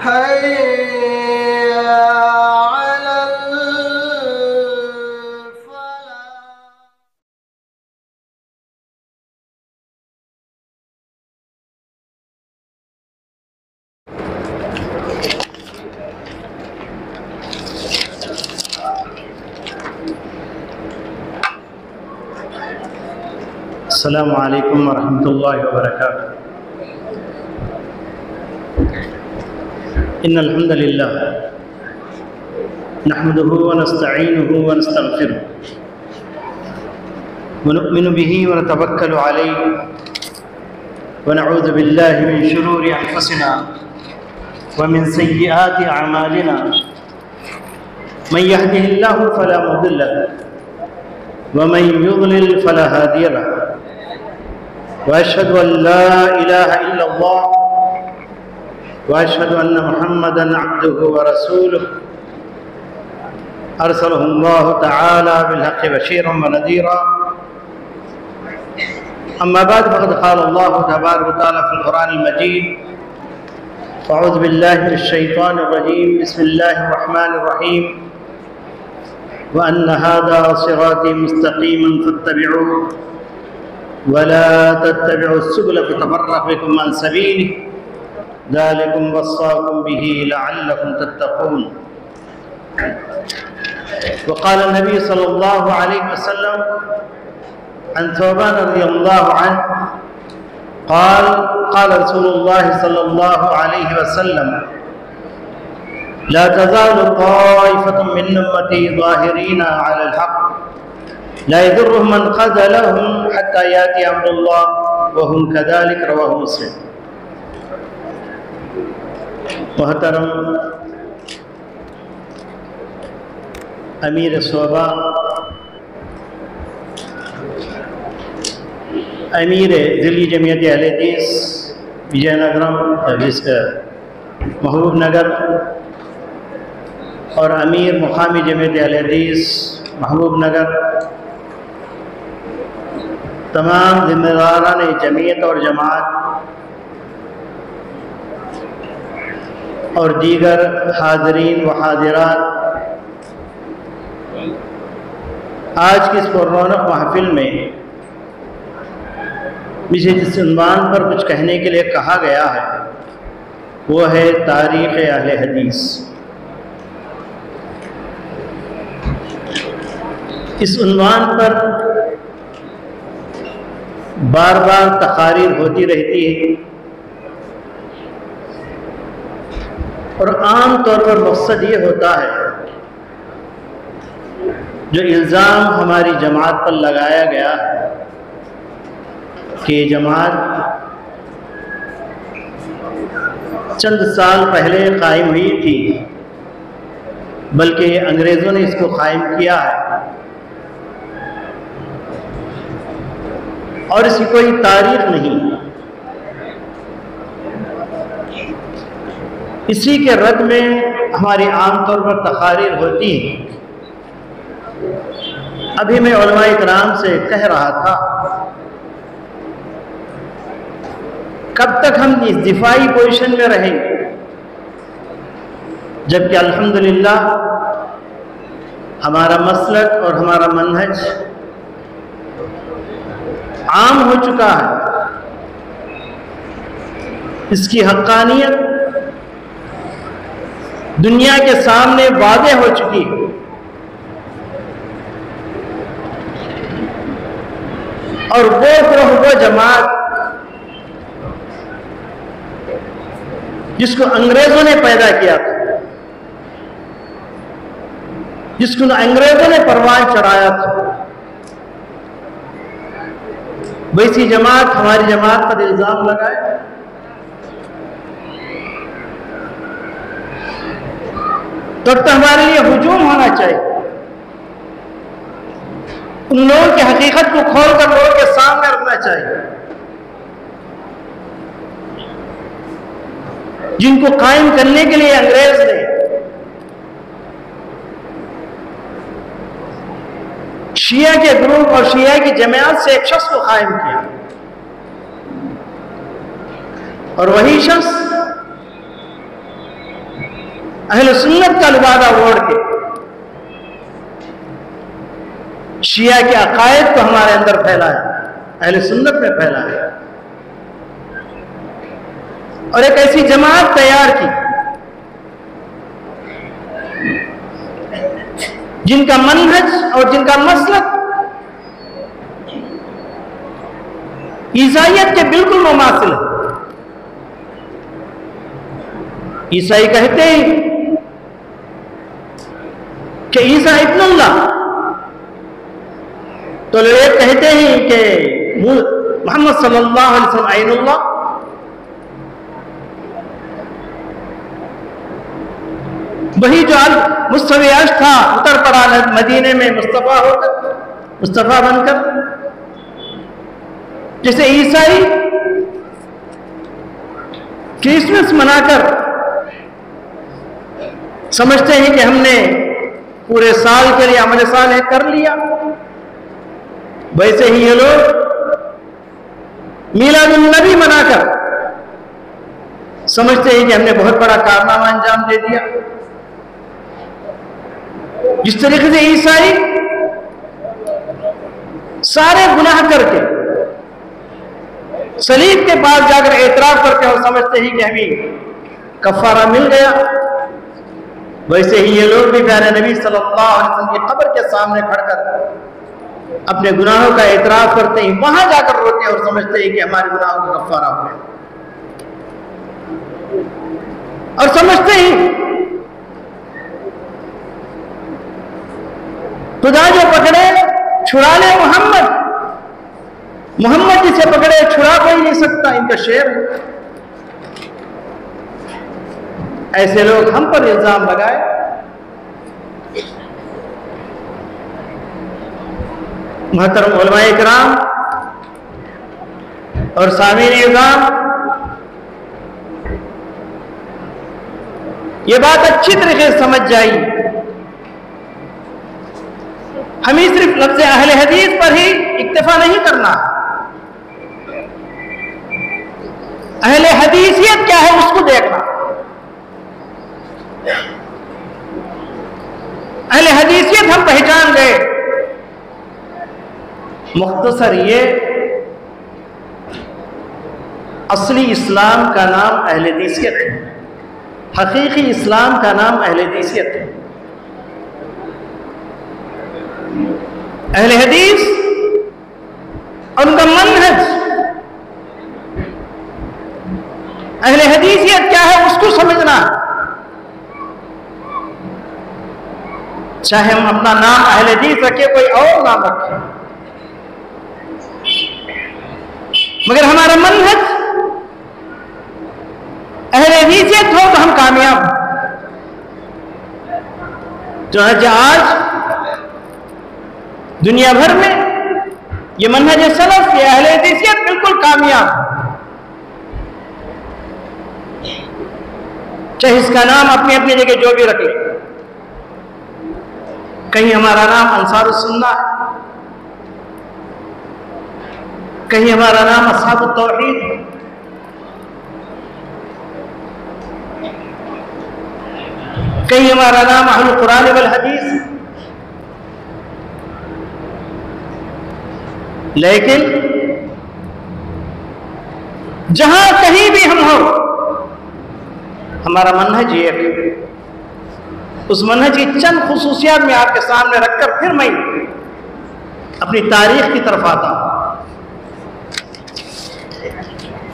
हैया अलल फलाह। अस्सलामु अलैकुम वरहमतुल्लाहि वबरकातुहू। इन्नल हम्दुलिल्लाह नहमदुहु व नस्तईनुहु व नस्तगफिरुहु व नु'मिनु बिही व नतवक्कलु अलैहि व नऊज़ु बिल्लाहि मिन शुरूरि अनफुसिना व मिन सय्यिआति अअमालिना मन यहदिहिल्लाहु फला मुदिल्ल लहु व मन युद्लिल फला हादिय लहु व अशहदु अन ला इलाहा इल्लल्लाह वअशहदु अन्न मुहम्मदन अब्दुहु व रसूलुहु अरसलहुल्लाहु तआला बिल-हक़्क़ि बशीरन व नज़ीरा। अम्मा बाद फ़क़द क़ाल अल्लाहु तबारक व तआला फ़िल क़ुरानिल मजीद अऊज़ु बिल्लाहि मिनश शैतानिर रजीम बिस्मिल्लाहिर रहमानिर रहीम व अन्न हाज़ा सिराती मुस्तक़ीमन फ़त्तबिऊहु व ला तत्तबिउस सुबुल फ़तफ़र्रक़ बिकुम अन सबीलिहि ज़ालिकुम वस्साकुम बिही लअल्लकुम तत्तक़ून। वक़ाल नबी सल्लल्लाहु अलैहि वसल्लम अन थौबान रज़ियल्लाहु अन्हु क़ाल क़ाल रसूलुल्लाह सल्लल्लाहु अलैहि वसल्लम ला तज़ालु ताइफ़तुम मिन उम्मती ज़ाहिरीना अलल हक़्क़ ला यदुर्रुहुम मन ख़ज़लहुम हत्ता याति अम्रुल्लाह व हुम कज़ालिक। रवाहु मुस्लिम। मोहतरम अमीर सोबा, अमीर दिल्ली जमीयत अहले हदीस विजयनगरम महबूबनगर और अमीर मुकामी जमीयत अहले हदीस महबूबनगर, तमाम जिम्मेदारान जमीयत और जमात और दीगर हाज़रीन व हाज़िरात, आज की इस पुररौनक महफिल में मुझे जिस उन्वान पर कुछ कहने के लिए कहा गया है वो है तारीख़ अहले हदीस। इस उन्वान पर बार बार तकारीर होती रहती है और आम तौर पर मकसद ये होता है जो इल्ज़ाम हमारी जमात पर लगाया गया है कि जमात चंद साल पहले कायम हुई थी, बल्कि अंग्रेज़ों ने इसको कायम किया है और इसकी कोई तारीख नहीं। इसी के रद्द में हमारी आमतौर पर तकारीर होती है। अभी मैं उलमा इकराम से कह रहा था कब तक हम इस दिफाई पोजीशन में रहेंगे, जबकि अल्हम्दुलिल्लाह हमारा मसलक और हमारा मनहज आम हो चुका है, इसकी हक्कानियत दुनिया के सामने वाज़ेह हो चुकी है। और वो ग्रोह, वो जमात जिसको अंग्रेजों ने पैदा किया था, जिसको अंग्रेजों ने परवान चढ़ाया था, वैसी जमात हमारी जमात पर इल्जाम लगाए तब तो हमारे लिए हुजूम होना चाहिए। उन लोगों की हकीकत को खोलकर लोगों के सामने रखना चाहिए जिनको कायम करने के लिए अंग्रेज ने शिया के ग्रुप और शिया की जमात से एक शख्स को कायम किया, और वही शख्स अहले सुन्नत का लिबादा ओढ़ के शिया के अकायद को हमारे अंदर फैलाया, अहले सुन्नत में फैलाया और एक ऐसी जमात तैयार की जिनका मनहज और जिनका मसलक ईसाइयत के बिल्कुल मुमासिल है। ईसाई कहते हैं कि ईसा इब्नुल्लाह, तो लोग कहते हैं कि मोहम्मद सल्लल्लाहु अलैहि वसल्लम आइनुल्लाह। वही जो मुस्तफा अर्श था उतर पड़ा मदीने में मुस्तफा होकर, मुस्तफा बनकर। जैसे ईसाई क्रिसमस मनाकर समझते हैं कि हमने पूरे साल के लिए अमल साल कर लिया, वैसे ही ये लोग मीलादुन नबी मनाकर समझते हैं कि हमने बहुत बड़ा कारनामा अंजाम दे दिया। जिस तरीके से ईसाई सारे गुनाह करके सलीब के पास जाकर एतराफ करते हैं और समझते हैं कि हमें कफारा मिल गया, वैसे ही ये लोग भी प्यारे नबी सल्लल्लाहु अलैहि वसल्लम की कब्र के सामने खड़कर अपने गुनाहों का एतराफ करते हैं, वहां जाकर रोते हैं और समझते हैं कि हमारे गुनाहों का कफारा हो गया। और समझते हैं खुदा जो पकड़े छुड़ा ले मोहम्मद, मोहम्मद जिसे पकड़े छुड़ा कोई नहीं सकता, इनका शेर है। ऐसे लोग हम पर इल्जाम लगाए। महतरम उलमाए इकराम और सामीन इज़ाम, ये बात अच्छी तरीके से समझ जाइए। हमें सिर्फ लफ्ज़ अहले हदीस पर ही इक्तफा नहीं करना। अहले हदीसियत क्या है उसको देखना। अहले हदीसियत हम पहचान गए। मुख्तसर ये असली इस्लाम का नाम अहले हदीसियत है, हकीकी इस्लाम का नाम अहले हदीसियत है। अहले हदीस और उनका मनहज, अहले हदीसियत क्या है उसको समझना। चाहे हम अपना नाम अहले हदीस रखे, कोई और नाम रखे, मगर हमारा मनहज अहले हदीसियत हो तो हम कामयाब। जो है आज दुनिया भर में ये मनहज सलफ, ये अहले हदीसियत बिल्कुल कामयाब। चाहे इसका नाम अपनी अपनी जगह जो भी रख ले, कहीं हमारा नाम अंसारुस सुन्ना है, कहीं हमारा नाम अस्हाबुत तौहीद है, कहीं हमारा नाम अहलुल कुरान वल हदीस है। लेकिन जहां कहीं भी हम हो, हमारा मनहज एक है। उस मनहज की चंद खुसूसियात में आपके सामने रखकर फिर मैं अपनी तारीख की तरफ आता हूं।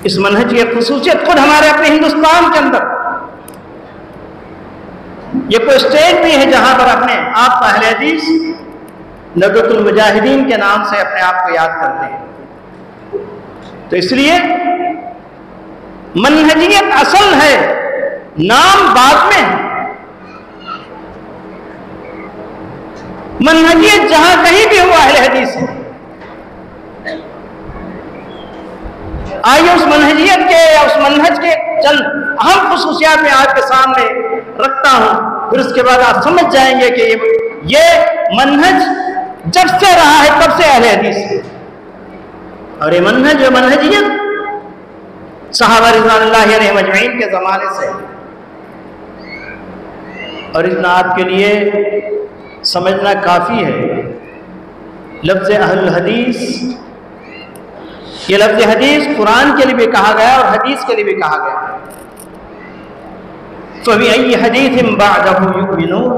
इस मनहज की खुसूसियत खुद हमारे अपने हिंदुस्तान के अंदर, ये कोई स्टेट भी है जहां पर अपने आप अहले हदीस नदवतुल मुजाहिदीन के नाम से अपने आप को याद करते हैं। तो इसलिए मनहजियत असल है, नाम बाद में है। मनहजियत जहां कहीं भी हुआ अहले हदीस है। आइए उस मनहजियत के या उस मनहज के चंद अहम खुसूसियात में आपके सामने रखता हूं, फिर उसके बाद आप समझ जाएंगे कि ये मनहज जब से रहा है तब से अहले हदीस है। और ये मनहज और मनहजियत सहाबा रिज़वानुल्लाहि अलैहिम अजमईन के ज़माने से। और इतना आपके लिए समझना काफ़ी है। लफ्ज़ अहलुल हदीस, ये लफ्ज़ हदीस कुरान के लिए भी कहा गया और हदीस के लिए भी कहा गया। फ़बी हदीसिम बअदहु युमिनून,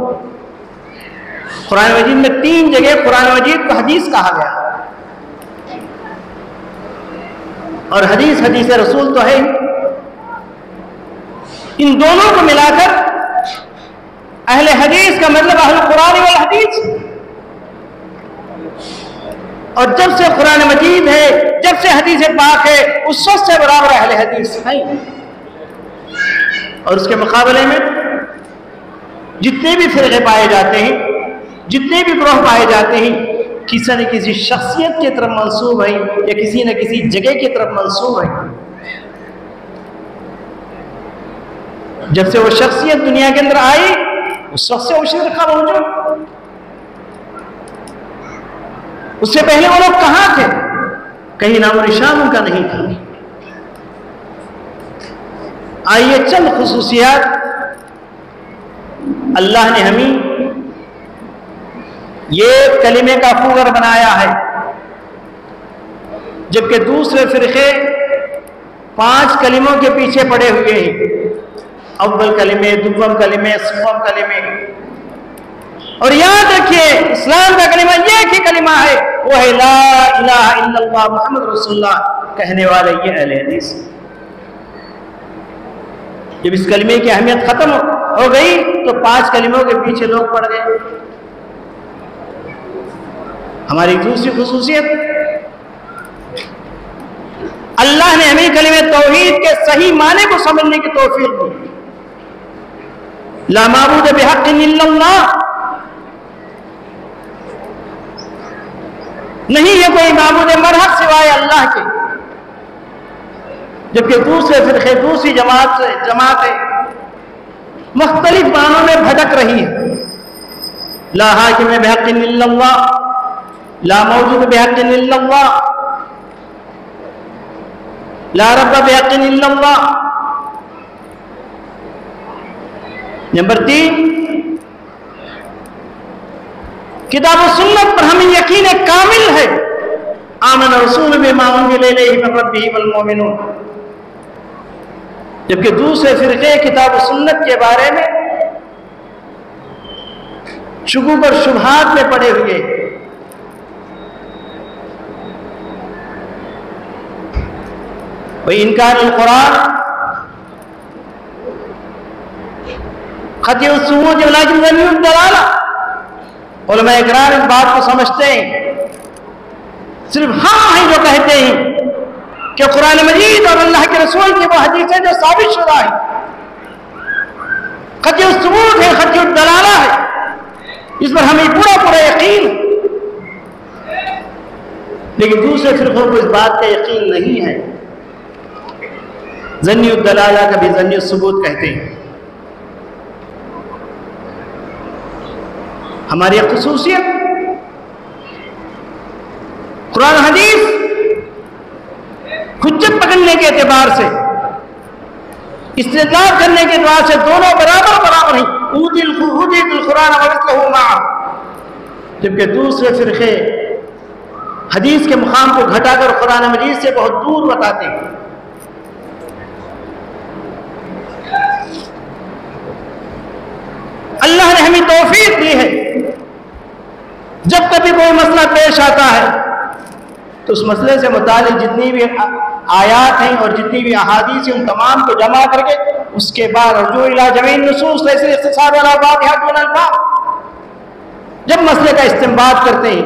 कुरान मजीद में 3 जगह कुरान मजीद को हदीस कहा गया, और हदीस हदीस रसूल तो है। इन दोनों को मिलाकर अहले हदीस का मतलब अहल कुरान वल हदीस। और जब से कुरान मजीद है, जब से हदीस पाक है, उस वक्त से बराबर अहले हदीस है। और उसके मुकाबले में जितने भी फिरके पाए जाते हैं, जितने भी ग्रोह पाए जाते हैं, किसी न किसी शख्सियत की तरफ मंसूब है या किसी न किसी जगह की तरफ मंसूब है। जब से वो शख्सियत दुनिया के अंदर आई, उस वक्त से वो शिरक मौजूद। उससे पहले वो लोग कहां थे? कहीं नामो निशान उनका नहीं था। आइए चंद खुसूसियात अल्लाह ने हमें ये कलिमे का फूगर बनाया है, जबकि दूसरे फिरके 5 कलिमों के पीछे पड़े हुए हैं। अव्वल कलिमे, दुव्वम कलिमे, सुव्वम कलिमे। और याद रखिए, इस्लाम का कलिमा एक ही कलिमा है, वो है ला इलाहा इल्लल्लाह मुहम्मद रसूलुल्लाह। कहने वाले ये अहले हदीस। जब इस कलिमे की अहमियत खत्म हो गई तो 5 कलिमों के पीछे लोग पड़ गए। हमारी दूसरी खुसूसियत, अल्लाह ने हमें कलिमे तौहीद के सही माने को समझने की तौफीक दी। ला माबूद बिहक़्क़िन इल्लल्लाह, नहीं है कोई माबूद मरहक सिवाय अल्लाह के। जबकि दूसरे फिरके, दूसरी जमातें मुख्तलिफ मानों में भटक रही है। ला हाकिम बिहक़्क़िन इल्लल्लाह, ला मौजूद बिहक़्क़िन इल्लल्लाह, ला रब्ब बिहक़्क़िन इल्लल्लाह। नंबर 3, किताब और सुन्नत पर हमें यकीन कामिल है। आमन रसूल बिमा उन्ज़िला इलैहि मिन रब्बिही वल मुमिनून। जबकि दूसरे फिरके किताब और सुन्नत के बारे में शुगूब और शुबहात में पड़े हुए। वही इनकार कुरान खती उस्सूद वलाकिन ज़न्नुद दलाला। उलमा इकरार इस बात को समझते हैं, सिर्फ हाँ है जो कहते हैं कि कुरान मजीद और अल्लाह के रसूल की वो हदीस है जो साबित शुदा है, खती उस्सूद है, खती दलाला है, इस पर हमें पूरा यकीन। लेकिन दूसरे फिरकों को इस बात का यकीन नहीं है। ज़न्नी दलाला कभी ज़न्नी सुबूत कहते हैं। हमारी खुसूसियत कुरान हदीस हुज्जत पकड़ने के एतबार से, इस्तेदलाल करने के एतबार से दोनों बराबर नहीं। ऊदिल कुरान व मिस्लहु मअहु। जबकि दूसरे फिरके हदीस के मुकाम को घटाकर कुरान मजीद से बहुत दूर बताते हैं। अल्लाह ने हमें तौफीक दी है, जब कभी कोई मसला पेश आता है तो उस मसले से मुतालिक जितनी भी आयात हैं और जितनी भी अहादीस हैं उन तमाम को जमा करके उसके बाद रुजू इला जमीन नुसूस ऐसे इख्तिसार वाला बात है जब मसले का इस्तेमाल करते हैं।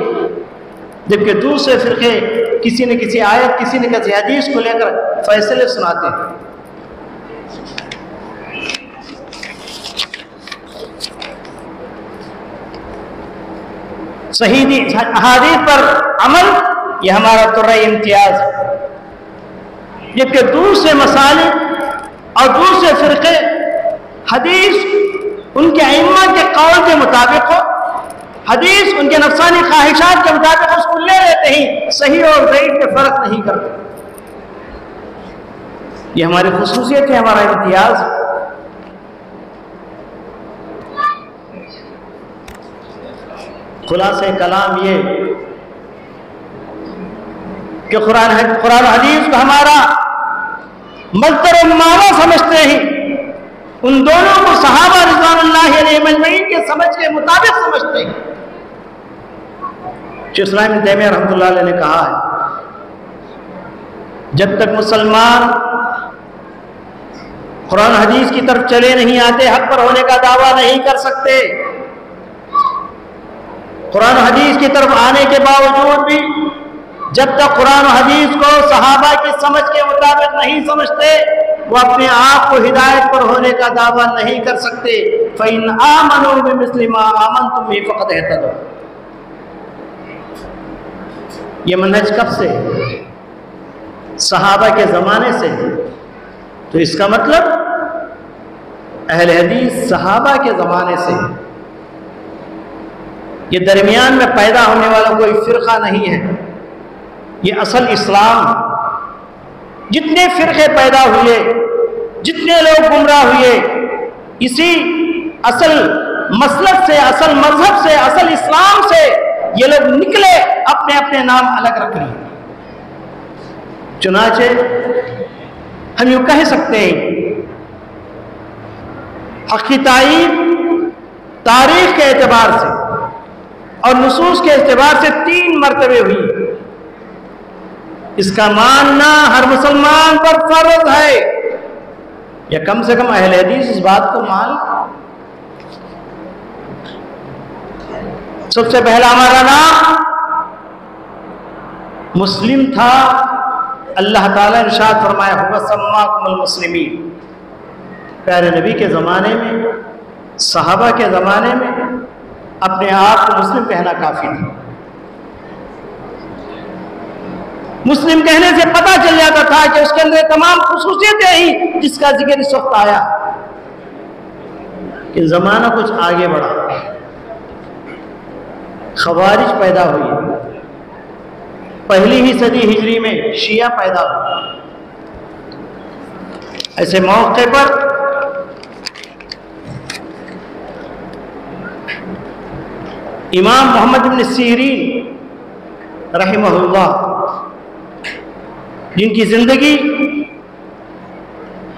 जबकि दूसरे फिरके किसी न किसी आयत, किसी न किसी हदीस को लेकर फैसले सुनाते हैं। सही अहादीस पर अमल, यह हमारा तुर्रा इम्तियाज है। जबकि दूसरे मसाले और दूसरे फिरके हदीस उनके अइम्मा के कौल के मुताबिक हो, हदीस उनके नफसानी ख्वाहिशात के मुताबिक उसको ले लेते हैं, सही और ज़ईफ में फर्क नहीं करते। ये हमारी खुसूसियत है, हमारा इम्तियाज। खुलासे कलाम ये कि कुरान हदीस को हमारा मज़दर माना समझते ही उन दोनों को सहाबा रिज़वानुल्लाहि अलैहिम अजमईन के समझ के मुताबिक समझते हैं। शेख इस्लाम इब्न तैमिया रहमतुल्लाह अलैह ने कहा है, जब तक मुसलमान कुरान हदीस की तरफ चले नहीं आते, हक पर होने का दावा नहीं कर सकते। कुरान हदीस की तरफ आने के बावजूद भी जब तक कुरान हदीस को सहाबा की समझ के मुताबिक नहीं समझते, वो अपने आप को हिदायत पर होने का दावा नहीं कर सकते। फ़इन आमनू बिमिस्लि मा आमनतुम बिही फ़क़द इहतदौ। ये मनहज कब से? सहाबा के ज़माने से। तो इसका मतलब अहले हदीस सहाबा के ज़माने से, ये दरमियान में पैदा होने वाला कोई फ़िरक़ा नहीं है, ये असल इस्लाम। जितने फ़िरक़े पैदा हुए, जितने लोग गुमराह हुए, इसी असल मसलक से, असल मजहब से, असल इस्लाम से ये लोग निकले, अपने अपने नाम अलग रख लिए। चुनाचे हम यूँ कह सकते हैं, हक़ की तायीन तारीख़ के एतबार से और नुसूस के एतबार से 3 मरतबे हुई। इसका मानना हर मुसलमान पर फर्ज है, या कम से कम अहले हदीस इस बात को मान। सबसे पहला हमारा नाम मुस्लिम था। अल्लाह ताला ने इरशाद फरमाया, हुवा सम्माकुमुल मुस्लिमीन। प्यारे नबी के ज़माने में, सहाबा के ज़माने में अपने आप को मुस्लिम कहना काफ़ी था। मुस्लिम कहने से पता चल जाता था कि उसके अंदर तमाम खुसूसियतें ही जिसका जिक्र इस वक्त आया। कि ज़माना कुछ आगे बढ़ा, खवारिज पैदा हुई। पहली ही सदी हिजरी में शिया पैदा हुआ। ऐसे मौके पर इमाम मोहम्मद इब्न सीरीन रहमहुल्लाह, जिनकी ज़िंदगी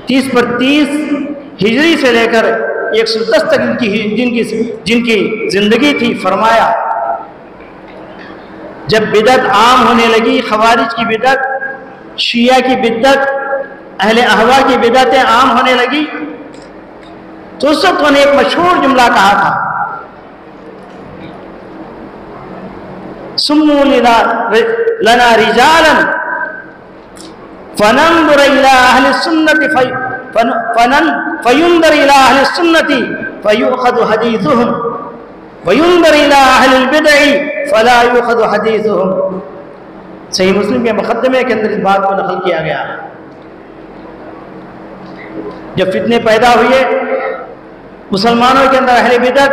30 पर 30 हिजरी से लेकर 110 तक जिनकी ज़िंदगी थी, फरमाया जब बिदअत आम होने लगी, खवारिज की बिदअत, शिया की बिदअत, अहले अहवा की बिदअतें आम होने लगी, तो उस वक्त उन्होंने एक मशहूर जुमला कहा था, सुम्मू लना रिजालन फनंजुर इला अहले सुन्नति फयुंदर इला अहले सुन्नति फयुखज़ु हदीथुहुम वयुंदर इला अहलिल बिदअ फला युखज़ु हदीथुहुम। सही मुस्लिम के मुक़द्दमे के अंदर इस बात को नक़ल किया गया। जब फितने पैदा हुए मुसलमानों के अंदर, अहले बिदअत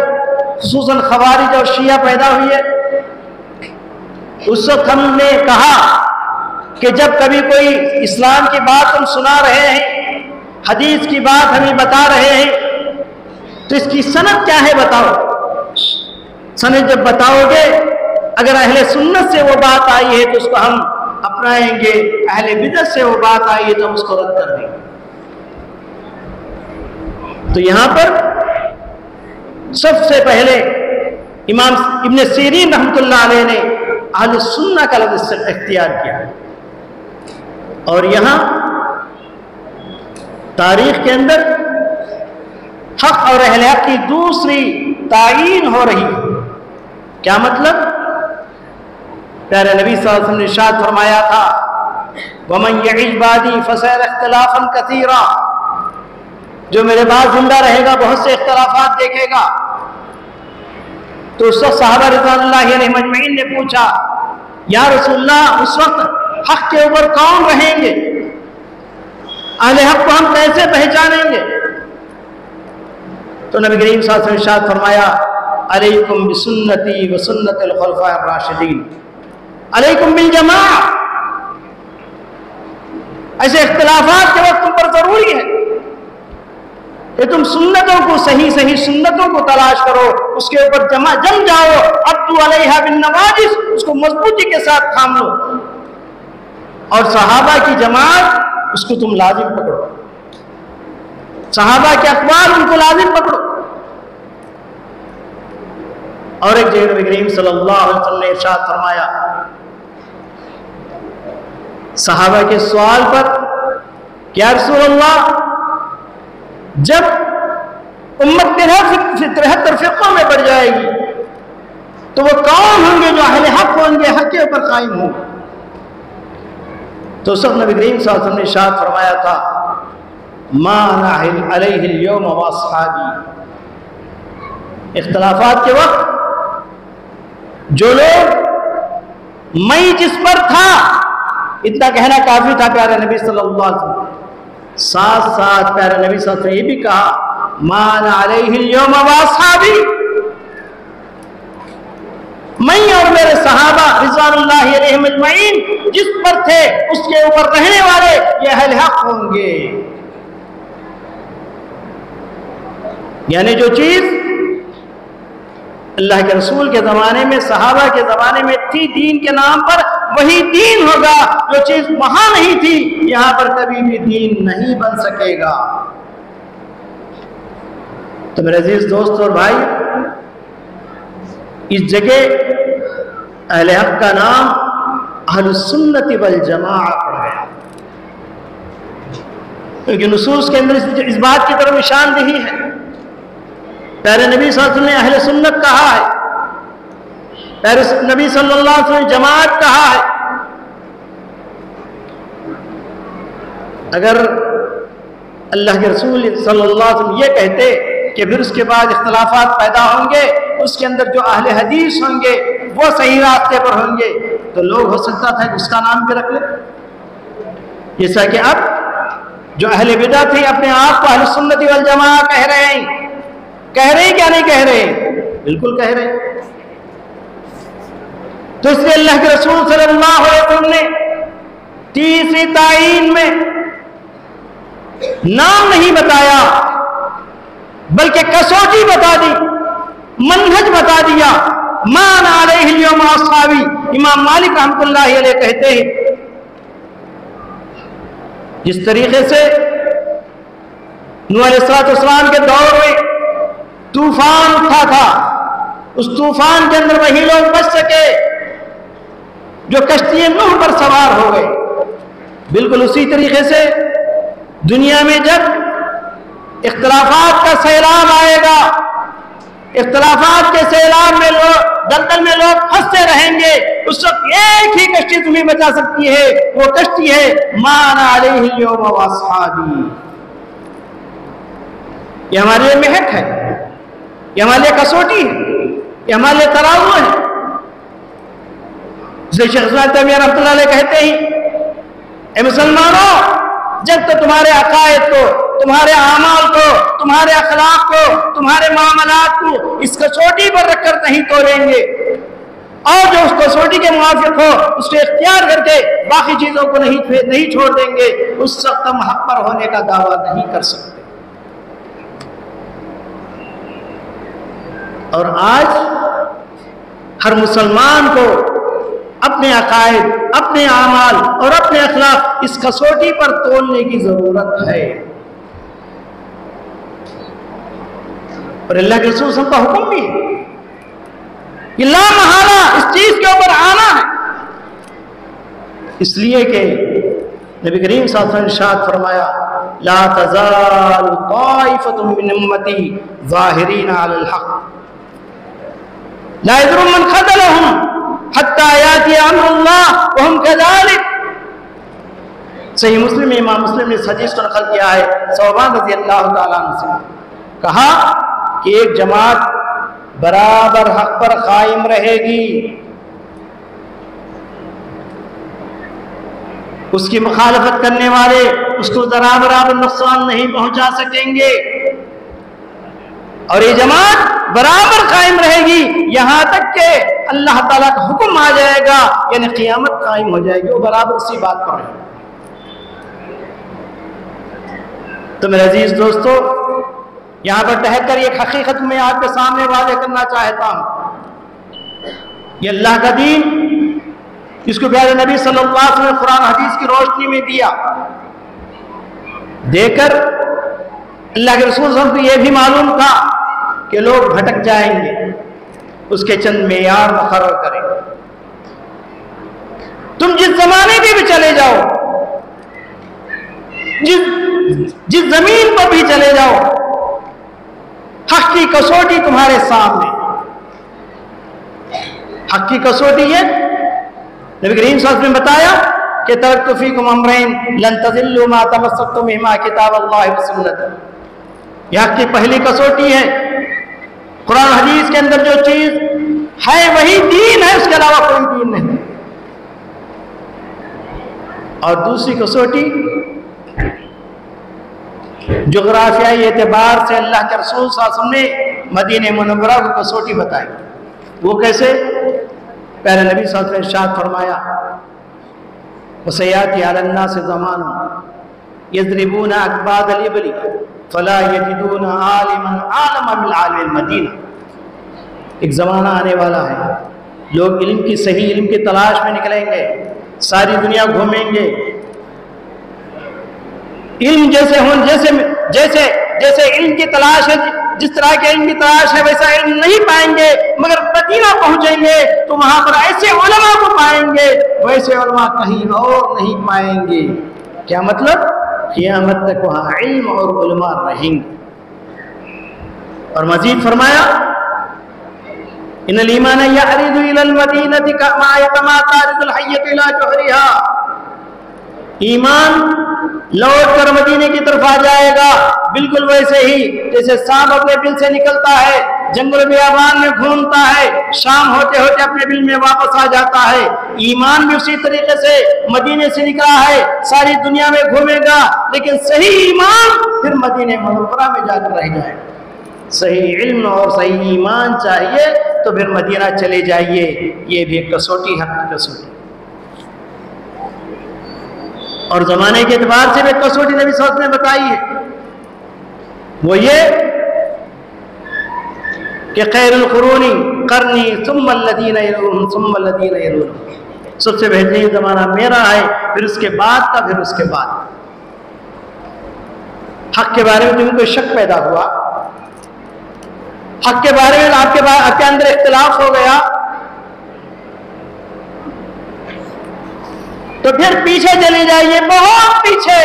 खुसूसन खवारिज और शिया पैदा हुए, उस वक्त हमने कहा कि जब कभी कोई इस्लाम की बात हम सुना रहे हैं, हदीस की बात हमें बता रहे हैं, तो इसकी सनद क्या है बताओ। सनद जब बताओगे, अगर अहले सुन्नत से वो बात आई है तो उसको हम अपनाएंगे, अहले बिदअत से वो बात आई है तो हम उसको रद्द कर देंगे। तो यहां पर सबसे पहले इमाम इब्न सीरीन रहमतुल्लाह अलैह ने अहले सुन्नह का लफ्ज़ इख्तियार किया। और यहां तारीख के अंदर हक और अहले हक की दूसरी तायीन हो रही है। क्या मतलब? प्यारे नबी सल्लल्लाहु अलैहि वसल्लम ने इरशाद फरमाया था, वमन यईश बादी फसयरा इख्तिलाफन कसीरा, जो मेरे बाद जिंदा रहेगा बहुत से इख्तिलाफात देखेगा। तो उस वक्त सहाबा रिज़वानुल्लाहि अलैहिम अजमईन ने पूछा, या रसूलल्लाह, उस वक्त हक के ऊपर कौन रहेंगे? अहले हक को हम कैसे पहचानेंगे? तो नबी करीम सल्लल्लाहु अलैहि वसल्लम ने इरशाद फरमाया, अलैकुम बिसुन्नती व सुन्नतिल खुलफाए राशिदीन, अलैकुम बिल जमाअ। ऐसे इख्तिलाफात के वक्त तुम पर जरूरी है कि तुम सुन्नतों को, सही सही सुन्नतों को तलाश करो उसके ऊपर जम जाओ, अब्दु अलैहा बिन नवाजिस, उसको मजबूती के साथ थाम लो, और सहाबा की जमात उसको तुम लाजिम पकड़ो, सहाबा के अखबार उनको लाजिम पकड़ो। और एक जगह नबी करीम सल्लल्लाहु अलैहि वसल्लम ने इरशाद फरमाया, सहाबा के सवाल पर, क्या रसूल अल्लाह, जब उम्मत 73 फिरकों में बढ़ जाएगी तो वो कौन होंगे जो अहले हक होंगे, हक के ऊपर कायम होंगे? तो सब नबी करीम सल्लल्लाहु अलैहि वसल्लम ने इरशाद फरमाया था, मा अना अलैहि अल-यौम व अस्हाबी। इख्तिलाफात के वक्त जो लोग मैं जिस पर था, इतना कहना काफी था प्यारे नबी सल्लल्लाहु अलैहि वसल्लम। साथ साथ प्यारे नबी सल्लल्लाहु अलैहि वसल्लम ने ये भी कहा, मान अलैहि अल-यौम व अस्हाबी, मैं और मेरे सहाबा रिज़वानुल्लाहि अलैहिम अजमईन जिस पर थे उसके ऊपर रहने वाले ये अहले हक होंगे। यानी जो चीज अल्लाह के रसूल के ज़माने में, सहाबा के ज़माने में थी दीन के नाम पर, वही दीन होगा। जो चीज़ वहां नहीं थी, यहां पर कभी भी दीन नहीं बन सकेगा। तो मेरे अजीज दोस्त और भाई, इस जगह अहले हक का नाम अहलुस सुन्नति वल जमाअह पड़ गया, क्योंकि नुसूस के अंदर इस बात की तरफ निशानदेही है। प्यारे नबी सल्लल्लाहु अलैहि वसल्लम ने अहले सुन्नत कहा है, प्यारे नबी सल्लल्लाहु अलैहि वसल्लम ने जमाअत कहा है। अगर अल्लाह के रसूल सल्लल्लाहु अलैहि वसल्लम ये कहते कि फिर उसके बाद इख्तिलाफात पैदा होंगे, उसके अंदर जो अहले हदीस होंगे वो सही रास्ते पर होंगे, तो लोग हो सकता था कि उसका नाम भी रख ले। जैसा कि अब जो अहले बिदअत थे अपने आप को अहले सुन्नती वल जमाअह कह रहे हैं। कह रहे हैं क्या नहीं कह रहे? बिल्कुल कह रहे हैं। तो इसलिए अल्लाह के रसूल सल्लल्लाहु अलैहि वसल्लम ने तीसरी तायीन में नाम नहीं बताया, बल्कि कसौटी बता दी, मनहज बता दिया। मान अलैहि अल-यौम व अस्हाबी। इमाम मालिक रहमतुल्लाहि अलैह कहते हैं, जिस तरीके से नूह अलैहिस्सलाम के दौर में तूफान उठा था, उस तूफान के अंदर वही लोग बच सके जो कश्ती नूह पर सवार हो गए। बिल्कुल उसी तरीके से दुनिया में जब इख्तिलाफात का सैलाब आएगा, इख्तिलाफात के सैलाब में लोग दलदल में लोग फंसते रहेंगे, उस वक्त एक ही कश्ती तुम्हें बचा सकती है, वो कश्ती है मान अलैहि अल-यौम व अस्हाबी। ये हमारे लिए महक है, ये हमारे लिए कसौटी है, ये हमारे लिए तराजू है। इसलिए शेख इस्लाम तैमिया रहमतुल्लाह अलैह कहते हैं, ए मुसलमानों, जब तो तुम्हारे अकायद को, तुम्हारे आमाल को, तुम्हारे अखलाक को, तुम्हारे मामलात को इस कसौटी पर रखकर नहीं तोड़ेंगे, और जो उस कसौटी के मुवाफिक हो उसको इख्तियार करके बाकी चीजों को नहीं छोड़ देंगे, उस वक्त हम हक पर होने का दावा नहीं कर सकते। और आज हर मुसलमान को अपने अकायद, अपने आमाल और अपने अखलाक इस कसौटी पर तोलने की जरूरत है। और अल्लाह के रसूल का हुक्म भी है कि ला महाला, इस चीज के ऊपर आना है। इसलिए कि नबी करीम सल्लल्लाहु अलैहि वसल्लम ने इरशाद फरमाया, ला तज़ालु ताइफतुम मिन उम्मती ज़ाहिरीन अलल हक़ ला यज़ुर्रुहुम मन ख़ज़लहुम हत्ता याती अम्रुल्लाह व हुम कज़ालिक। सही मुस्लिम में इमाम मुस्लिम ने इस हदीस को नकल किया है सौबान रज़ियल्लाहु ताला अन्हु से, कहा कि एक जमात बराबर हक पर कायम रहेगी, उसकी मुखालफत करने वाले उसको जरा बराबर नुकसान नहीं पहुंचा सकेंगे, और ये जमात बराबर कायम रहेगी यहां तक कि अल्लाह ताला का हुक्म आ जाएगा, यानी क़यामत कायम हो जाएगी, वो बराबर उसी बात पर है। तो मेरे अजीज दोस्तों, यहां पर ठहरकर एक हकीकत में आपके सामने वाज़ेह करना चाहता हूं। ये अल्लाह का दीन, इसको प्यारे नबी सल्लल्लाहु अलैहि वसल्लम ने कुरान हदीस की रोशनी में दिया, देकर अल्लाह के रसूल सल्लल्लाहु अलैहि वसल्लम को यह भी मालूम था कि लोग भटक जाएंगे, उसके चंद मेयार मुकर्रर करें। तुम जिस जमाने में भी चले जाओ, जिस जमीन पर भी चले जाओ, हक की कसौटी तुम्हारे सामने। हक की कसौटी है, नबी करीम सल्लल्लाहु अलैहि वसल्लम ने बताया कि तरक्तु फीकुम अमरैन लन तज़िल्लू मा तमस्सक्तुम बिहिमा किताबल्लाहि व सुन्नत। यह हक की पहली कसौटी है। कुरान हदीस के अंदर जो चीज है वही दीन है, उसके अलावा कोई दीन नहीं। और दूसरी कसौटी जोग्राफियाई एतबार से अल्लाह के रसूल सल्लल्लाहु अलैहि वसल्लम ने मदीने मुनव्वरा को कसौटी बताई। वो कैसे? प्यारे नबी सल्लल्लाहु अलैहि वसल्लम ने इरशाद फरमाया, वसयाती अलन्नास ज़मानु यज़रिबूना अकबादल इबली फला यजिदूना आलिमन आलम मिन आलिमिल मदीना। एक ज़माना आने वाला है, लोग इल्म की, सही इल्म की तलाश में निकलेंगे, सारी दुनिया घूमेंगे, इल्म जैसे हो, जैसे इल्म की तलाश है, जिस तरह के इल्म की तलाश है वैसा इल्म नहीं पाएंगे, मगर मदीना पहुंचेंगे तो वहां पर ऐसे उलमा को पाएंगे, वैसे उलमा कहीं और नहीं पाएंगे। क्या मतलब? क़यामत तक वहां इल्म और उलमा रहेंगे। और मजीद फरमाया, इन्नल ईमान यअरिदु इलल मदीनति कमा यतमातारिदुल हय्यतु इला जुहरिहा। ईमान लौट कर मदीने की तरफ आ जाएगा, बिल्कुल वैसे ही जैसे सांप अपने बिल से निकलता है, जंगल बियाबान में घूमता है, शाम होते होते अपने बिल में वापस आ जाता है। ईमान भी उसी तरीके से मदीने से निकला है, सारी दुनिया में घूमेगा, लेकिन सही ईमान फिर मदीने मुनव्वरा में जाकर रह जाएगा। सही इल्म और सही ईमान चाहिए तो फिर मदीना चले जाइए। ये भी एक कसौटी, हक की कसौटी। और जमाने के एतबार से भी कसौटी नबी सल्लल्लाहु अलैहि वसल्लम ने बताई है, वो ये कि खैरुल कुरूनी करनी सुम्मल लदीना यलूनहुम सुम्मल लदीना यलूनहुम। सबसे बेहतरीन जमाना मेरा है, फिर उसके बाद का, फिर उसके बाद। हक के बारे में तुम्हें कोई शक पैदा हुआ, हक के बारे में आपके अंदर इख्तिलाफ हो गया, तो फिर पीछे चले जाइए, बहुत पीछे,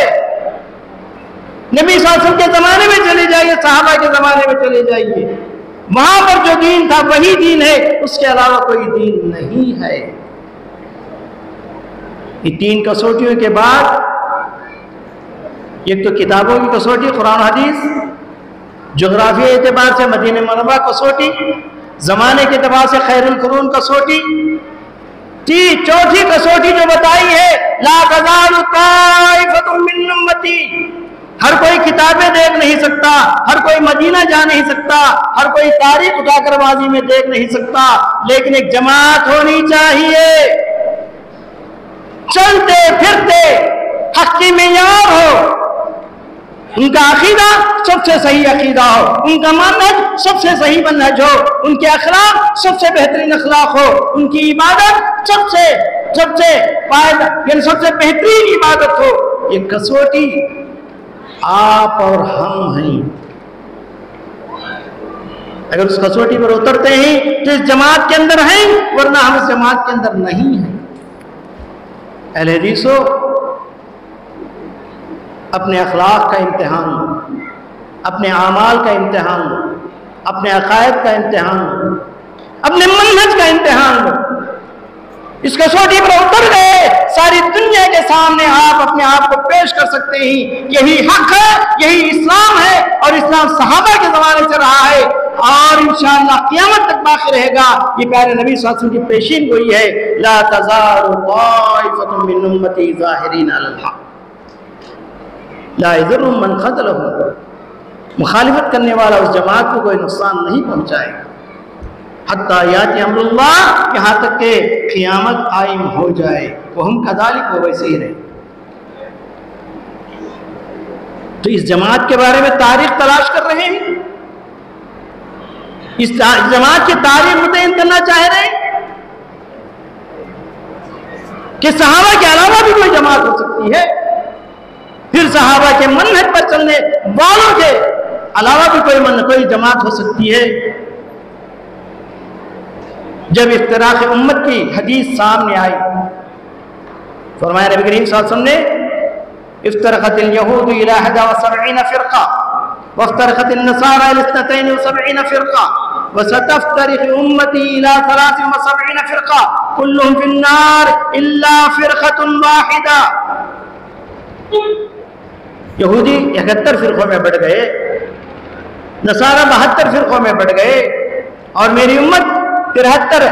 नबी सल्लल्लाहु अलैहि वसल्लम के जमाने में चले जाइए, सहाबा के जमाने में चले जाइए। वहां पर जो दीन था वही दीन है, उसके अलावा कोई दीन नहीं है। ये तीन कसौटियों के बाद एक तो किताबों की कसौटी कुरान हदीस, जोग्राफी एतबार से मदीना मुनव्वरा कसौटी, जमाने के एतबार से खैरुल कुरून कसौटी, चौथी कसौटी जो बताई है, ला तज़ालु ताइफ़तुम मिन उम्मती। हर कोई किताबें देख नहीं सकता, हर कोई मदीना जा नहीं सकता, हर कोई तारीख उठाकर बाजी में देख नहीं सकता, लेकिन एक जमात होनी चाहिए, चलते फिरते हक की मेयार हो, उनका अकीदा सबसे सही अकीदा हो, उनका मनहज सबसे सही मनहज हो, उनके अखलाक सबसे बेहतरीन अखलाक हो, उनकी इबादत सबसे बेहतरीन इबादत हो। ये कसौटी आप और हम हैं। अगर उस कसौटी पर उतरते हैं तो इस जमात के अंदर हैं, वरना हम इस जमात के अंदर नहीं हैं। अहले हदीसो, अपने अखलाक का इम्तिहान लो, अपने आमाल का इम्तिहान लो, अपने अकायद का इम्तिहान लो, अपने मनहज का इम्तिहान लो। इस कसौटी पर उतर गए, सारी दुनिया के सामने आप अपने आप को पेश कर सकते हैं, यही हक है, यही इस्लाम है, और इस्लाम सहाबा के जमाने से रहा है और इंशाअल्लाह क़यामत तक बाकी रहेगा। ये प्यारे नबी सल्लल्लाहु अलैहि वसल्लम की पेशीन गोई है, ला तज़ालु ताइफ़तुम मिन उम्मती ज़ाहिरीन अलल हक़ ला यज़ुर्रुहुम मन ख़ज़लहुम। मुखालिफत करने वाला उस जमात को कोई नुकसान नहीं पहुंचाएगा, हत्ता याति अम्रुल्लाह, यहाँ तक के क़यामत कायम हो जाए। वहुम कज़ालिक, वो वैसे ही रहे। तो इस जमात के बारे में तारीख तलाश कर रहे हैं, इस जमात की तारीख मुतय्यन करना चाह रहे हैं कि सहाबा के अलावा भी कोई जमात हो सकती है, फिर सहाबा के मनहज पर चलने वालों के अलावा भी कोई जमात हो सकती है। जब इफ्तिराक़ उम्मत की हदीस सामने आई, फरमाया नबी करीम सल्लल्लाहु अलैहि वसल्लम ने इफ्तरक़तिल यहूद इला 71 फ़िरक़ा वफ्तरक़तिन नसारा इला 72 फ़िरक़ा वसतफ्तरिक़ु उम्मती इला 73 फ़िरक़ा कुल्लुहुम फ़िन्नार इल्ला फ़िरक़तुन वाहिदा। यहूदी 71 फ़िरक़ों में बढ़ गए, नसारा 72 फ़िरक़ों में बढ़ गए, और मेरी उम्मत 73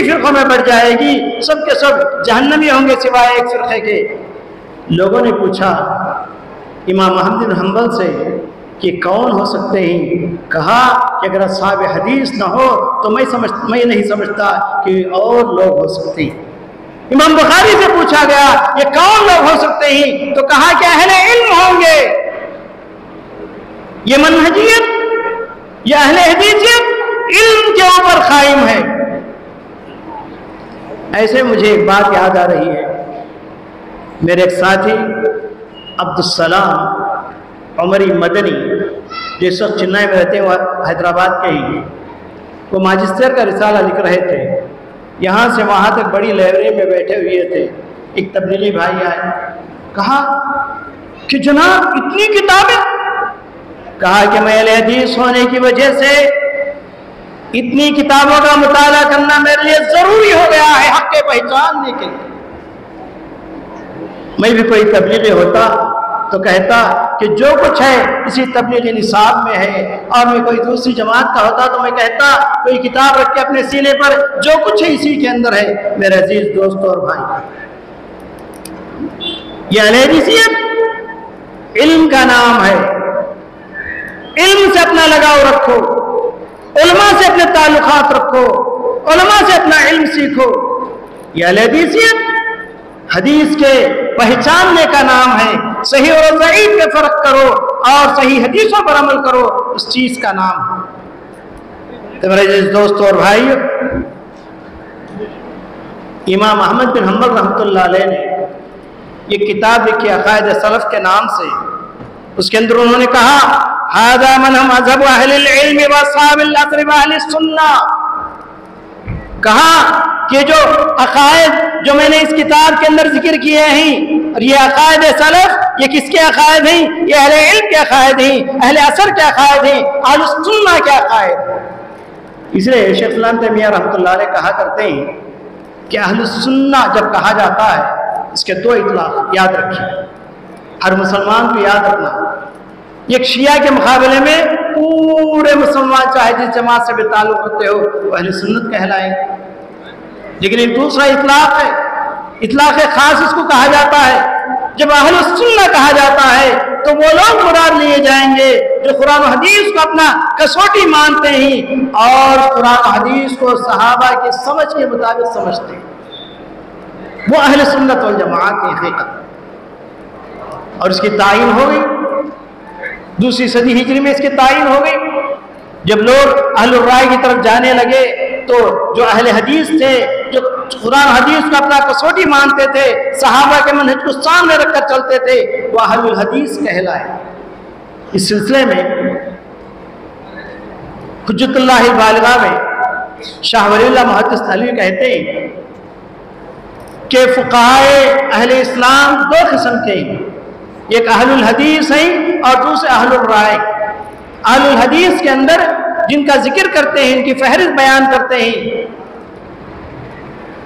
फ़िरक़ों में बढ़ जाएगी, सब के सब जहन्नमी होंगे सिवाय एक फ़िरक़े के। लोगों ने पूछा इमाम अहमद बिन हंबल से कि कौन हो सकते हैं? कहा कि अगर असहाब हदीस न हो तो मैं नहीं समझता कि और लोग हो सकते हैं। इमाम बुखारी से पूछा गया ये कौन लोग हो सकते हैं, तो कहा कि अहले इल्म होंगे। ये मनहजियत, ये अहले हदीसियत इल्म के ऊपर कायम है। ऐसे मुझे एक बात याद आ रही है। मेरे एक साथी अब्दुस्सलाम उमरी मदनी, जिस वक्त चेन्नई में रहते हैं, वह हैदराबाद के ही, वो माजिस्टर का रिसाला लिख रहे थे। यहाँ से वहाँ तक बड़ी लाइब्रेरी में बैठे हुए थे। एक तबलीगी भाई आए, कहा कि जनाब इतनी किताबें? कहा कि मैं अहले हदीस होने की वजह से इतनी किताबों का मुताला करना मेरे लिए जरूरी हो गया है हक़ के पहचानने के लिए। मैं भी कोई तबलीगी होता तो कहता कि जो कुछ है इसी तबलीगी निसाब में है, और मैं कोई दूसरी जमात का होता तो मैं कहता कोई किताब रख के अपने सीने पर जो कुछ है इसी के अंदर है। मेरे अजीज दोस्तों और भाई, यह अहले हदीसियत इल्म का नाम है। इल्म से अपना लगाव रखो, उलमा से अपने ताल्लुकात रखो, उलमा से अपना इल्म सीखो। यह अहले हदीसियत हदीस के पहचानने का नाम है। सही और ज़ईफ़ में फर्क करो और सही हदीसों पर अमल करो, उस चीज का नाम है। तो मेरे दोस्तों और भाइयों, इमाम अहमद बिन हंबल रहमतुल्लाह अलैह ने ये किताब लिखी अक़ाइद सलफ़ के नाम से। उसके अंदर उन्होंने कहा हाज़ा मज़हब अहलिल इल्म व अस्हाबिल असर व अहलिस सुन्नह। कहा कि जो अक़ाइद जो मैंने इस किताब के अंदर जिक्र किए हैं, और ये अक़ाइद सलफ़, ये किसके अक़ाइद हैं? ये अहले इल्म के अक़ाइद हैं, अहले असर के अक़ाइद हैं, अहलुस सुन्नह के अक़ाइद। इसलिए शेख इस्लाम तैमिया रहमतुल्लाह अलैह कहा करते हैं कि अहलुस सुन्नह जब कहा जाता है, इसके दो इतलाक़ याद रखिए, हर मुसलमान को याद रखना। एक शिया के मुकाबले में पूरे मुसलमान चाहे जिस जमात से भी ताल्लुक़ रखते हो वो अहले सुन्नत कहलाएंगे। लेकिन एक दूसरा इतलाक़ है, इतलाक़ खास इसको कहा जाता है। जब अहले सुन्नह कहा जाता है तो वो लोग मुराद लिए जाएंगे जो कुरान और हदीस को अपना कसौटी मानते हैं और कुरान और हदीस को सहाबा की समझ के मुताबिक समझते हैं। वो अहले सुन्नत वल जमात की हकीकत, और इसकी तायीन हो गई दूसरी सदी हिजरी में। इसकी तायीन हो गई जब लोग अहलुर राय की तरफ जाने लगे, तो जो अहले हदीस थे, जो कुरान हदीस को अपना कसौटी मानते थे, सहाबा के मनहज को सामने रखकर चलते थे, वह अहलुल हदीस कहलाए। इस सिलसिले में हुज्जतुल्लाह बालिगा में शाह वलीउल्लाह मुहद्दिस थानवी कहते हैं कि फुक़हाए अहले इस्लाम दो किस्म के हैं, एक अहलुल हदीस हैं और दूसरे अहलुर राय। अहलुल हदीस के अंदर जिनका जिक्र करते हैं, इनकी फहरिस्त बयान करते हैं,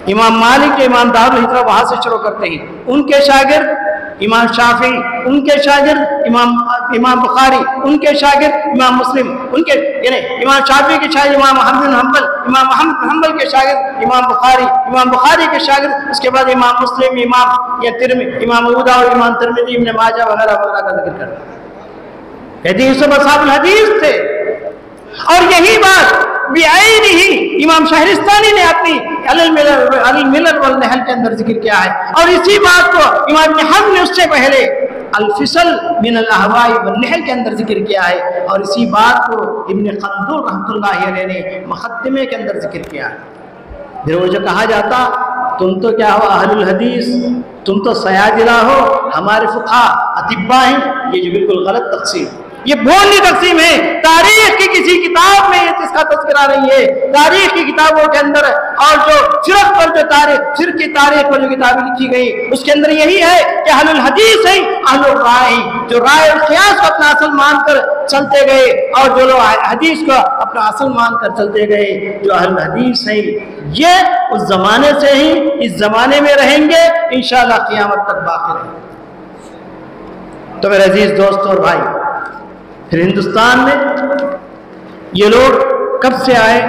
इमाम मालिक के इमाम दारुल हिजरा वहाँ से शुरू करते हैं, उनके शागिर्द इमाम शाफी, उनके शागिर्द इमाम बुखारी, उनके शागिर्द इमाम मुस्लिम, उनके यानी इमाम शाफी के शागिर्द इमाम अहमद बिन हंबल, इमाम अहमद बिन हंबल के शागिर्द इमाम बुखारी के शागिर्द, उसके बाद इमाम मुस्लिम, इमाम अबू दाऊद, इमाम तिरमिज़ी, इब्न माजा वगैरह वगैरह का जिक्र करते हैं। कहते हैं सब असहाबुल हदीस थे। और यही बात बिआईन ही इमाम शहरिस्तानी ने अपनी अल मिलल वल नहल के अंदर जिक्र किया है, और इसी बात को इमाम इब्न हज़्म ने उससे पहले अल फिसल मिन अल अहवाई वल नहल के अंदर जिक्र किया है। और इसी बात को इब्न खल्दून रहमतुल्लाहि अलैह ने मुक़द्दिमे के अंदर जिक्र किया। फिर वो जो कहा जाता तुम तो क्या हो अहलुल हदीस, तुम तो सयादिला हो, हमारे फुक़हा अतिब्बा हैं, ये जो बिल्कुल गलत तक़सीम, ये भोली तक़सीम है। तारीख की किसी किताब में इसका तज़किरा नहीं है। तारीख की किताबों के अंदर और जो फिरक़ पर जो फिरक़ की तारीख पर जो किताबें लिखी गई उसके अंदर यही है कि अहलुल हदीस है, अहलुर राय, जो राय और क़ियास को अपना असल मानकर चलते गए और जो लोग हदीस को अपना असल मानकर चलते गए, जो अहलुल हदीस है ये उस ज़माने से ही इस ज़माने में रहेंगे, इंशाअल्लाह क़ियामत तक बाक़ी रहेंगे। तो मेरे अजीज़ दोस्त और भाई, फिर हिंदुस्तान में ये लोग कब से आए,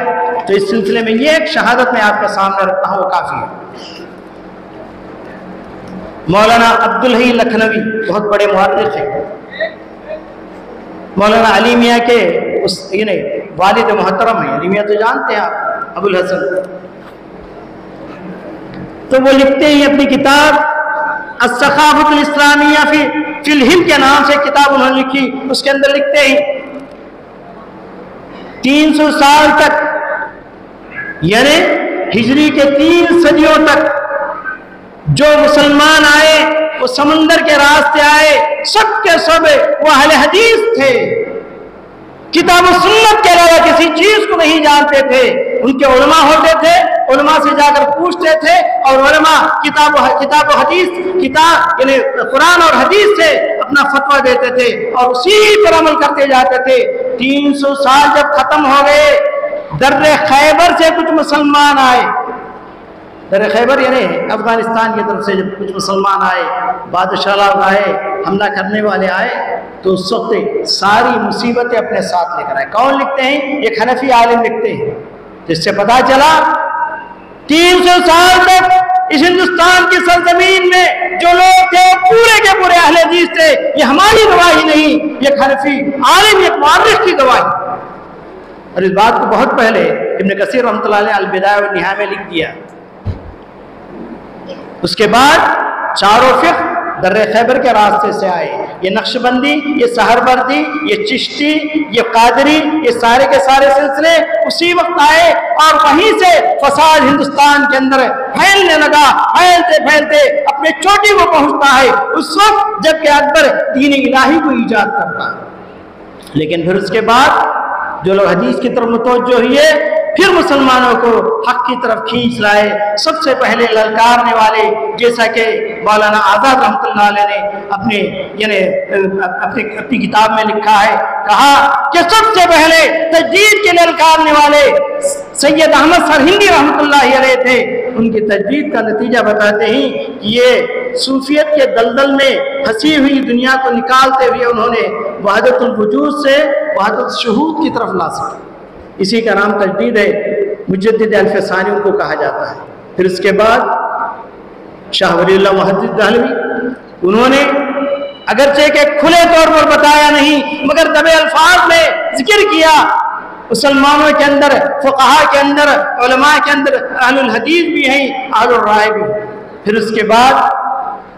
तो इस सिलसिले में ये एक शहादत मैं आपके सामने रखता हूँ, वो काफ़ी है। मौलाना अब्दुल हई लखनवी बहुत बड़े मुहर्रिख हैं, मौलाना अली मियाँ के उस वालिद मोहतरम हैं। अली मियाँ तो जानते हैं आप, अबुल हसन। तो वो लिखते हैं अपनी किताब अस्सखावतुल इस्लामिया फिल हिंद के नाम से किताब उन्होंने लिखी, उसके अंदर लिखते हैं 300 साल तक यानी हिजरी के 3 सदियों तक जो मुसलमान आए वो समंदर के रास्ते आए, सब के सब वो अहले हदीस थे, किताब और सुन्नत के अलावा किसी चीज को नहीं जानते थे। उनके उलमा होते थे, उलमा से जाकर पूछते थे और उलमा किताब और हदीस, किताब यानी कुरान और हदीस से अपना फतवा देते थे और उसी पर अमल करते जाते थे। 300 साल जब खत्म हो गए, दर्रे खैबर से कुछ मुसलमान आए, दर्रे खैबर यानी अफगानिस्तान की तरफ से जब कुछ मुसलमान आए, बादशाह आए, हमला करने वाले आए, तो उस वक्त सारी मुसीबतें अपने साथ लेकर आए। कौन लिखते हैं? एक हनफी आलिम लिखते हैं, जिससे पता चला 300 साल तक इस हिंदुस्तान की सरजमीन में जो लोग थे पूरे के पूरे अहले हदीस थे। ये हमारी गवाही नहीं, ये हनफी आलिम, एक मुअर्रिख की गवाही। और इस बात को बहुत पहले इब्न कसीर रहमतुल्लाह अलैह अल बिदाया व निहाया में लिख दिया। उसके बाद चारों फिक़्ह दर्रे खैबर के रास्ते से आए, ये नक्शबंदी, ये सहरवर्दी, ये चिश्ती, ये कादरी, ये सारे के सारे सिलसिले उसी वक्त आए और वहीं से फसाद हिंदुस्तान के अंदर फैलने लगा। फैलते फैलते अपने चोटी को पहुंचता है उस वक्त जबकि अकबर दीन इलाही को ईजाद करता है। लेकिन फिर उसके बाद जो लोग हदीस की तरफ मुतवज्जो हुए, फिर मुसलमानों को हक की तरफ खींच लाए। सबसे पहले ललकारने वाले, जैसा कि मौलाना आज़ाद रहमतुल्लाह अलैह ने अपनी किताब में लिखा है, कहा कि सबसे पहले तजदीद के ललकारने वाले सैयद अहमद सरहिंदी रहमतुल्लाह अलैह थे। उनकी तजदीद का नतीजा बताते हैं कि ये सूफियत के दलदल में फंसी हुई दुनिया को निकालते हुए उन्होंने वहदतुल वजूद से वहदतुल शुहूद की तरफ ला सके। इसी का नाम तजदीद है, मुजद्दिद अल-फ़सानी उनको कहा जाता है। फिर उसके बाद शाह वलीउल्लाह मुहद्दिस दहलवी, उन्होंने अगरचे के खुले तौर पर बताया नहीं मगर दबे अल्फाज में जिक्र किया, मुसलमानों के अंदर, फुक़हा के अंदर, उलमा के अंदर अहलुल हदीस भी हैं, अहलुर राय भी। फिर उसके बाद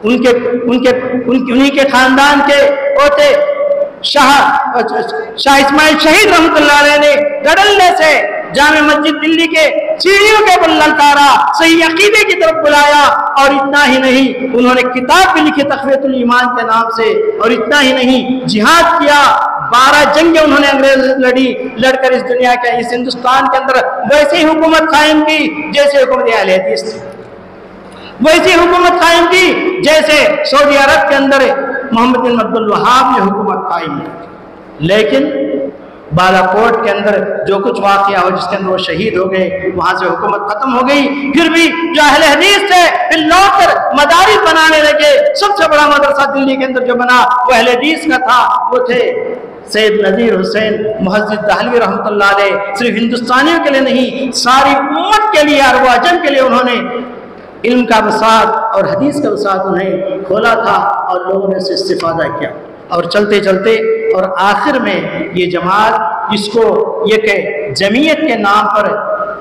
उन्हीं के खानदान के होते शाह इस्माइल शहीद रहमतुल्लाह अलैह ने गडल्ले से जामे मस्जिद दिल्ली के सीढ़ियों के पर ललकारा, सही अकीदे की तरफ बुलाया। और इतना ही नहीं, उन्होंने किताब भी लिखी तक़वियतुल ईमान के नाम से। और इतना ही नहीं, जिहाद किया, 12 जंगें उन्होंने अंग्रेज लड़ी, लड़कर इस दुनिया के, इस हिंदुस्तान के अंदर वैसी हुकूमत कायम की जैसे हुकूमत अहले हदीस थी, वैसी हुकूमत कायम की जैसे सऊदी अरब के अंदर मोहम्मद बिन अब्दुल वहाब ने हुकूमत कायम की। लेकिन बालाकोट के अंदर जो कुछ वाक़या हो, जिसके अंदर वो शहीद हो गए, वहाँ से हुकूमत खत्म हो गई। फिर भी जो अहले हदीस थे फिर लौटकर मदारिस बनाने लगे। सबसे बड़ा मदरसा दिल्ली के अंदर जो बना वो अहले हदीस का था, वो थे सैयद नज़ीर हुसैन मुहद्दिस दहलवी रहमतुल्लाह अलैह। सिर्फ हिंदुस्तानियों के लिए नहीं, सारी उम्मत के लिए, अरब अजम के लिए उन्होंने इल्म का वसात और हदीस का वसात उन्हें खोला था और लोगों ने इससे इस्तिफादा किया। और चलते चलते और आखिर में ये जमात, जिसको ये के जमीयत के नाम पर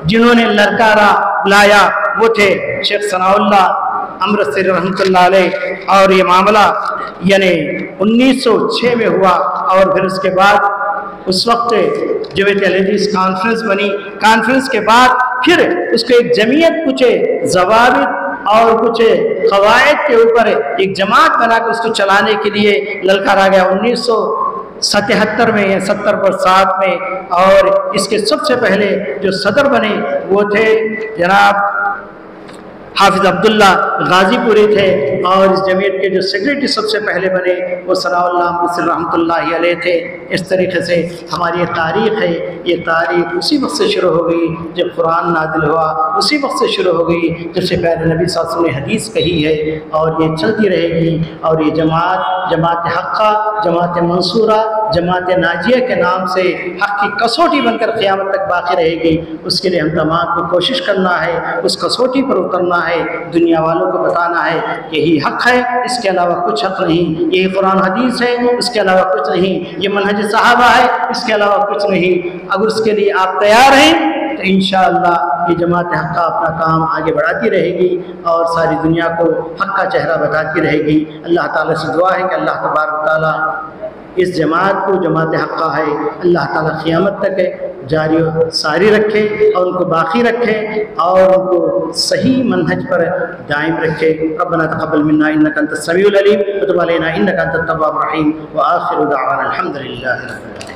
जिन्होंने ललकारा बुलाया, वो थे शेख सनाउल्लाह अमृतसरी रहमतुल्लाह अलैह। और ये मामला यानी 1906 में हुआ। और फिर उसके बाद उस वक्त जमात अहले कॉन्फ्रेंस बनी। कॉन्फ्रेंस के बाद फिर उसको एक जमीयत, कुछ ज़वाबित और कुछ कवायद के ऊपर एक जमात बनाकर उसको चलाने के लिए ललकारा गया 1977 में या 70 पर 7 में। और इसके सबसे पहले जो सदर बने वो थे जनाब हाफिज अब्दुल्ला गाजीपुरी थे, और इस जमीयत के जो सेक्रेटरी सबसे पहले बने वो सनाउल्लाह मुफस्सिर रहमतुल्लाहि अलैह थे। इस तरीके से हमारी ये तारीख़ है, ये तारीख़ उसी वक्त से शुरू हो गई जब कुरान नाज़िल हुआ, उसी वक्त से शुरू हो गई जब से प्यारे नबी सल्लल्लाहु अलैहि वसल्लम ने हदीस कही है, और ये चलती रहेगी। और ये जमात हक़्क़ा, जमात मंसूरा, जमात नाजिया के नाम से हक़ की कसौटी बनकर क़यामत तक बाकी रहेगी। उसके लिए हम तमाम को कोशिश करना है, उस कसौटी पर उतरना है, दुनिया वालों को बताना है कि यही हक़ है, इसके अलावा कुछ हक़ नहीं, यही कुरान हदीस है, उसके अलावा कुछ नहीं, ये मनहज सहाबा है, इसके अलावा कुछ नहीं। अगर उसके लिए आप तैयार हैं तो इंशाअल्लाह ये जमात हक़्क़ा अपना काम आगे बढ़ाती रहेगी और सारी दुनिया को हक़ का चेहरा बताती रहेगी। अल्लाह ताला से दुआ है कि अल्लाह तबारक व तआला इस जमात को, जमात हक़्क़ा है, अल्लाह ताला क़यामत तक जारी सारी रखे और उनको बाकी रखे और उनको सही मनहज पर दायम रखे। रब्बना तक़ब्बल मिन्ना इन्नका अंतस समीउल अलीम व तुब अलैना इन्नका अंतत तव्वाबुर रहीम व आखिरु दअवाना अल्हम्दुलिल्लाहि रब्बिल आलमीन।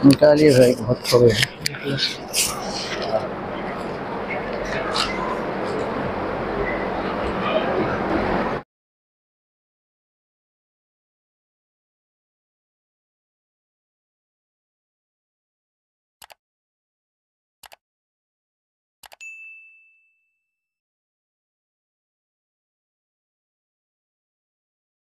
निकालिए भाई, बहुत हो गए।